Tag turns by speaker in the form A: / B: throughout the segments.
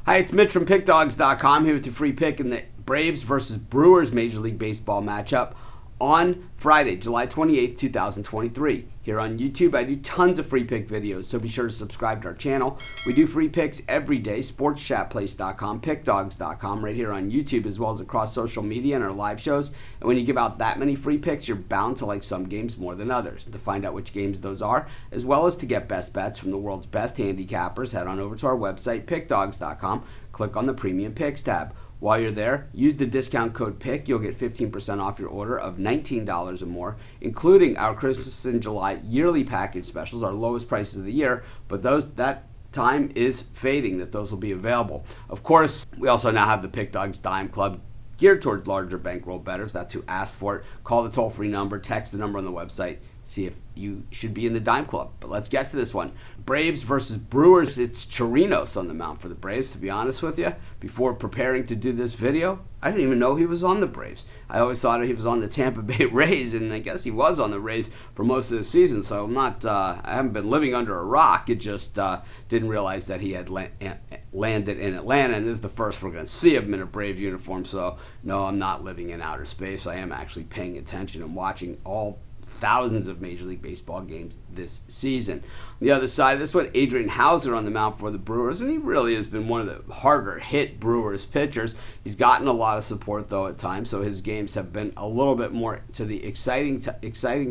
A: Hi, it's Mitch from Pickdawgz.com here with your free pick in the Braves versus Brewers Major League Baseball matchup on Friday, July 28th, 2023. Here on YouTube, I do tons of free pick videos, so be sure to subscribe to our channel. We do free picks every day, sportschatplace.com, pickdawgz.com, right here on YouTube, as well as across social media and our live shows. And when you give out that many free picks, you're bound to like some games more than others. To find out which games those are, as well as to get best bets from the world's best handicappers, head on over to our website, pickdawgz.com, click on the Premium Picks tab. While you're there, use the discount code PICK. You'll get 15% off your order of $19 or more, including our Christmas in July yearly package specials, our lowest prices of the year, but that time is fading, that those will be available. Of course, we also now have the Pick Dawgz Dime Club geared towards larger bankroll bettors. That's who asked for it. Call the toll-free number, text the number on the website, see if you should be in the Dime Club. But let's get to this one. Braves versus Brewers. It's Chirinos on the mound for the Braves, to be honest with you. Before preparing to do this video, I didn't even know he was on the Braves. I always thought he was on the Tampa Bay Rays, and I guess he was on the Rays for most of the season, so I haven't been living under a rock. It just didn't realize that he had landed in Atlanta, and this is the first we're going to see him in a Braves uniform, so no, I'm not living in outer space. I am actually paying attention and watching all thousands of Major League Baseball games this season. On the other side of this one, Adrian Hauser on the mound for the Brewers, and he really has been one of the harder hit Brewers pitchers. He's gotten a lot of support though at times, so his games have been a little bit more to the exciting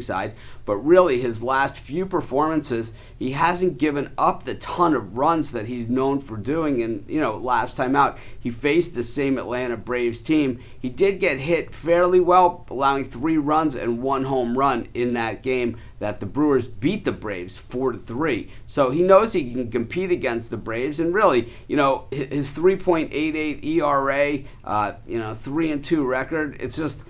A: side, but really his last few performances, he hasn't given up the ton of runs that he's known for doing. And last time out, he faced the same Atlanta Braves team. He did get hit fairly well, allowing 3 runs and 1 home run in that game that the Brewers beat the Braves 4-3. So he knows he can compete against the Braves, and really, his 3.88 ERA, 3-2 record, it's just,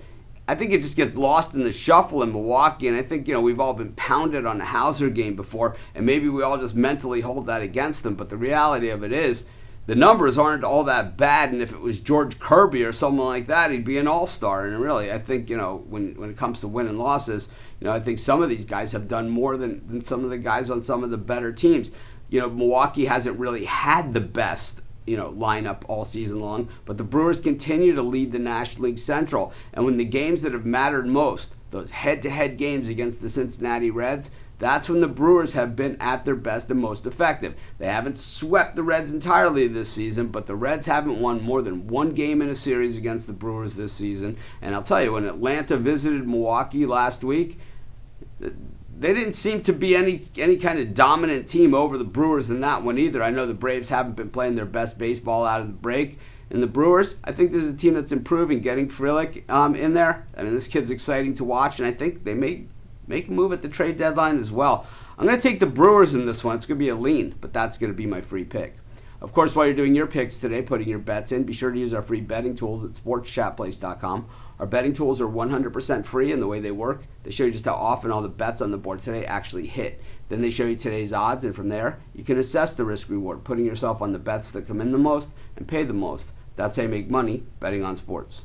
A: I think it just gets lost in the shuffle in Milwaukee, and I think, we've all been pounded on the Hauser game before, and maybe we all just mentally hold that against them, but the reality of it is, the numbers aren't all that bad, and if it was George Kirby or someone like that, he'd be an all-star. And really, I think, when it comes to win and losses, I think some of these guys have done more than some of the guys on some of the better teams. Milwaukee hasn't really had the best lineup all season long, but the Brewers continue to lead the National League Central. And when the games that have mattered most, those head-to-head games against the Cincinnati Reds, that's when the Brewers have been at their best and most effective. They haven't swept the Reds entirely this season, but the Reds haven't won more than 1 game in a series against the Brewers this season. And I'll tell you, when Atlanta visited Milwaukee last week, they didn't seem to be any kind of dominant team over the Brewers in that one either. I know the Braves haven't been playing their best baseball out of the break. And the Brewers, I think this is a team that's improving, getting Frelick in there. I mean, this kid's exciting to watch, and I think they may make a move at the trade deadline as well. I'm going to take the Brewers in this one. It's going to be a lean, but that's going to be my free pick. Of course, while you're doing your picks today, putting your bets in, be sure to use our free betting tools at sportschatplace.com. Our betting tools are 100% free, and the way they work, they show you just how often all the bets on the board today actually hit. Then they show you today's odds, and from there, you can assess the risk-reward, putting yourself on the bets that come in the most and pay the most. That's how you make money betting on sports.